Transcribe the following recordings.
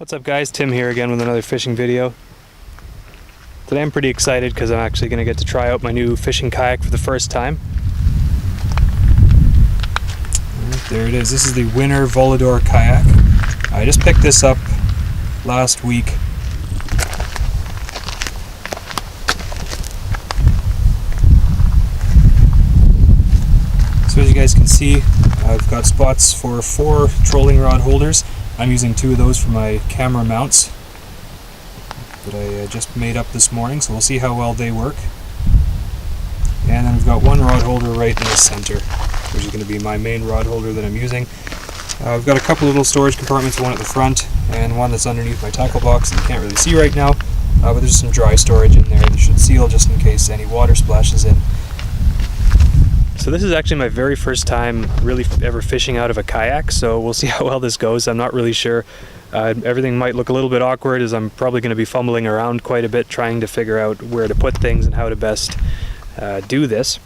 What's up guys, Tim here again with another fishing video. Today I'm pretty excited because I'm actually going to get to try out my new fishing kayak for the first time. There it is, this is the Winner Volador Kayak. I just picked this up last week. So as you guys can see, I've got spots for 4 trolling rod holders. I'm using 2 of those for my camera mounts that I just made up this morning, so we'll see how well they work. And then we've got 1 rod holder right in the center, which is going to be my main rod holder that I'm using. I've got a couple little storage compartments, one at the front and one that's underneath my tackle box that you can't really see right now, but there's some dry storage in there that should seal just in case any water splashes in. So this is actually my very first time really ever fishing out of a kayak, so we'll see how well this goes. I'm not really sure. Everything might look a little bit awkward as I'm probably going to be fumbling around quite a bit trying to figure out where to put things and how to best do this.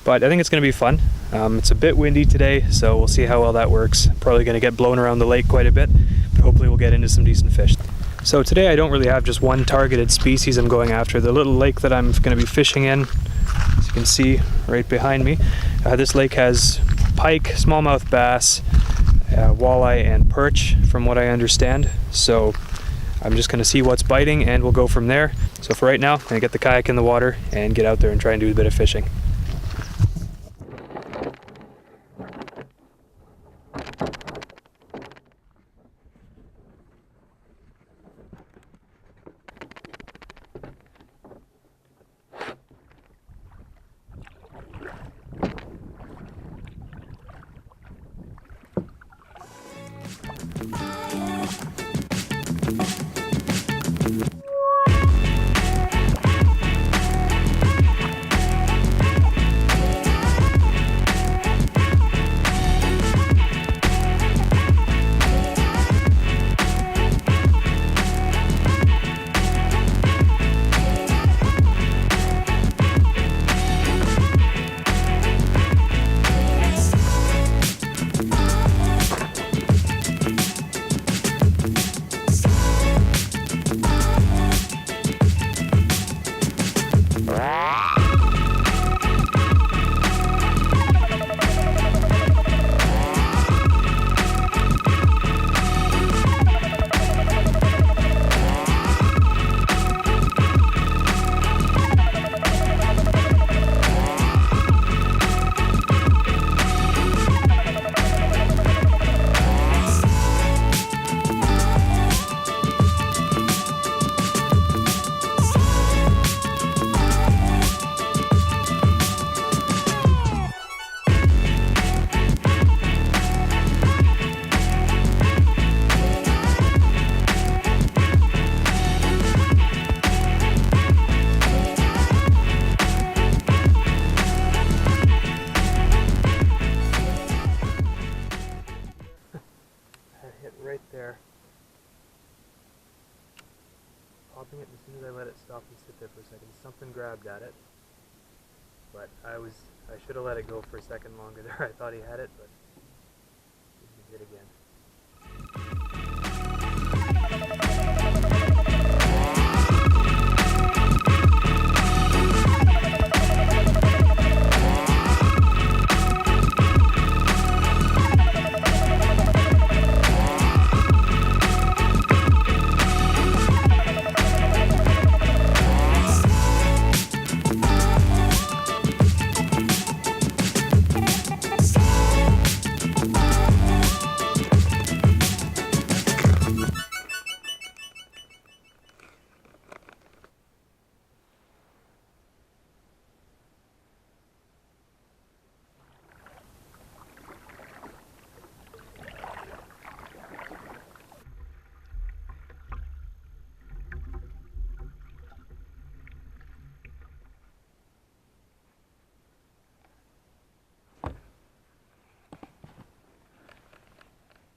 But I think it's going to be fun. It's a bit windy today, so we'll see how well that works. Probably going to get blown around the lake quite a bit, but hopefully we'll get into some decent fish. So today I don't really have just one targeted species I'm going after. The little lake that I'm going to be fishing in, as you can see right behind me, this lake has pike, smallmouth bass, walleye and perch from what I understand. So I'm just going to see what's biting and we'll go from there. So for right now, I'm going to get the kayak in the water and get out there and try and do a bit of fishing. Right there, popping it as soon as I let it stop and sit there for a second. Something grabbed at it, but I should have let it go for a second longer there. I thought he had it, but he did again.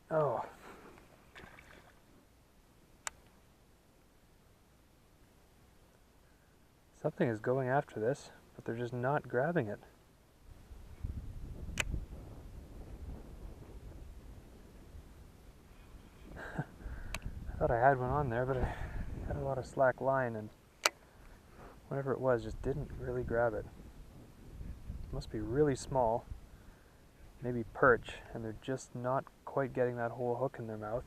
Oh. Something is going after this, but they're just not grabbing it. Thought I had one on there, but I had a lot of slack line, and whatever it was just didn't really grab it. It must be really small, maybe perch, and they're just not quite getting that whole hook in their mouth.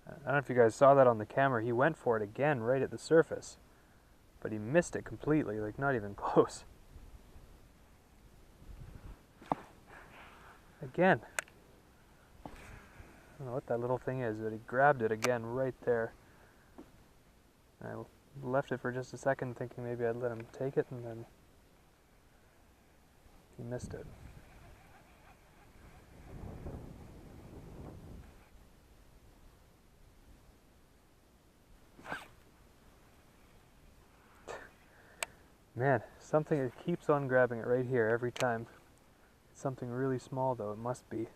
I don't know if you guys saw that on the camera. He went for it again right at the surface, but he missed it completely, like not even close. Again. I don't know what that little thing is, but he grabbed it again right there. I left it for just a second thinking maybe I'd let him take it, and then he missed it. Man, something that keeps on grabbing it right here every time. It's something really small though, it must be.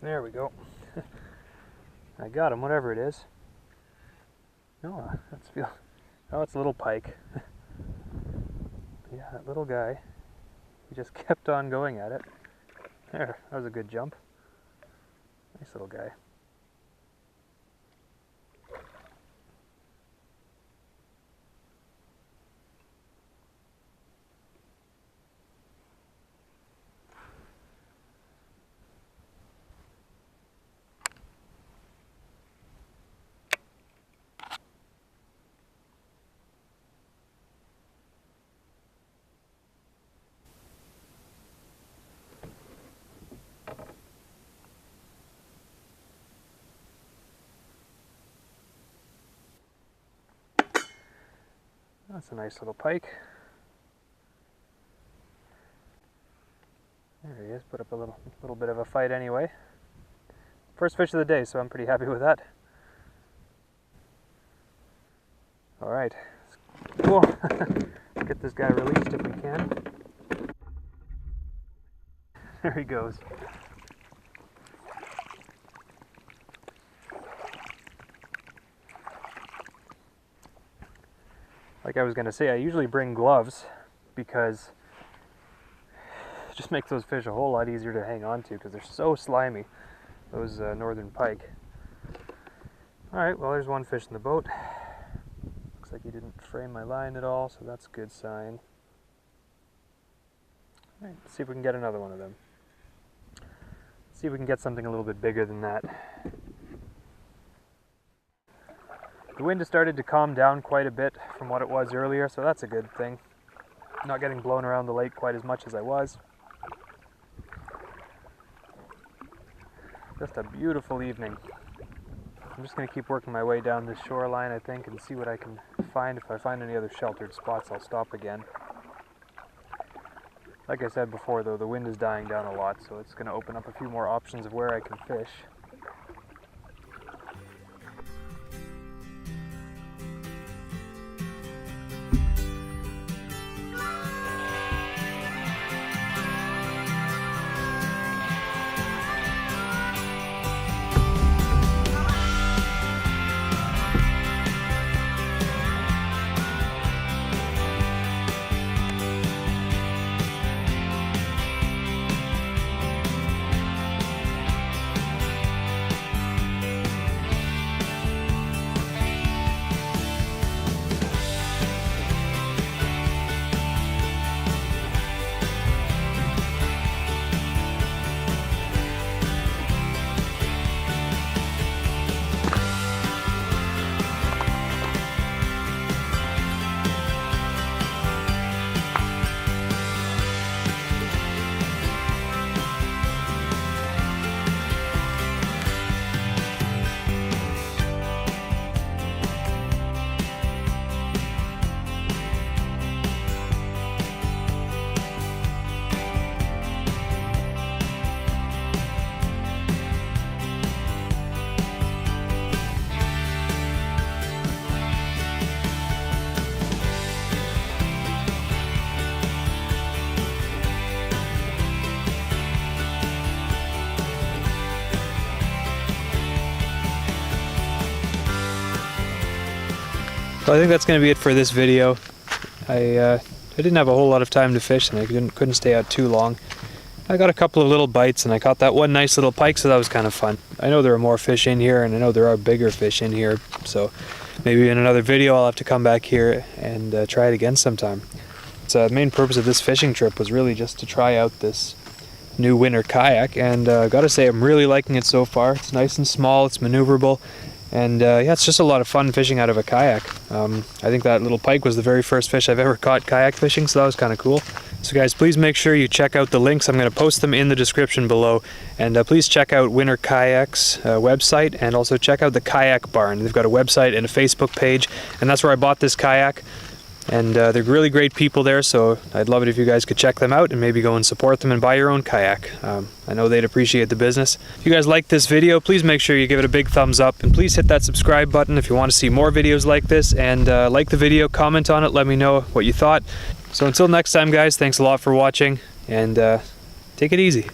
There we go. I got him, whatever it is. No, let's feel. Oh, it's a little pike. Yeah, that little guy. He just kept on going at it. There, that was a good jump. Nice little guy. That's a nice little pike. There he is, put up a little bit of a fight anyway. First fish of the day, so I'm pretty happy with that. Alright, cool. Let's get this guy released if we can. There he goes. Like I was going to say, I usually bring gloves because it just makes those fish a whole lot easier to hang on to because they're so slimy, those northern pike. Alright, well there's one fish in the boat. Looks like he didn't frame my line at all, so that's a good sign. Alright, let's see if we can get another one of them. Let's see if we can get something a little bit bigger than that. The wind has started to calm down quite a bit from what it was earlier, so that's a good thing. Not getting blown around the lake quite as much as I was. Just a beautiful evening. I'm just going to keep working my way down this shoreline, I think, and see what I can find. If I find any other sheltered spots, I'll stop again. Like I said before, though, the wind is dying down a lot, so it's going to open up a few more options of where I can fish. So I think that's going to be it for this video. I didn't have a whole lot of time to fish, and I couldn't stay out too long. I got a couple of little bites, and I caught that one nice little pike, so that was kind of fun. I know there are more fish in here, and I know there are bigger fish in here, so maybe in another video I'll have to come back here and try it again sometime. So the main purpose of this fishing trip was really just to try out this new Winner kayak, and I gotta say I'm really liking it so far. It's nice and small, it's maneuverable, and yeah, it's just a lot of fun fishing out of a kayak. I think that little pike was the very first fish I've ever caught kayak fishing, so that was kind of cool. So guys, please make sure you check out the links. I'm going to post them in the description below, and please check out Winner Kayak's website, and also check out the Kayak Barn. They've got a website and a Facebook page, and that's where I bought this kayak. And they're really great people there, so I'd love it if you guys could check them out and maybe go and support them and buy your own kayak. I know they'd appreciate the business. If you guys like this video, please make sure you give it a big thumbs up, and please hit that subscribe button if you want to see more videos like this, and like the video, comment on it, let me know what you thought. So until next time guys, thanks a lot for watching, and take it easy.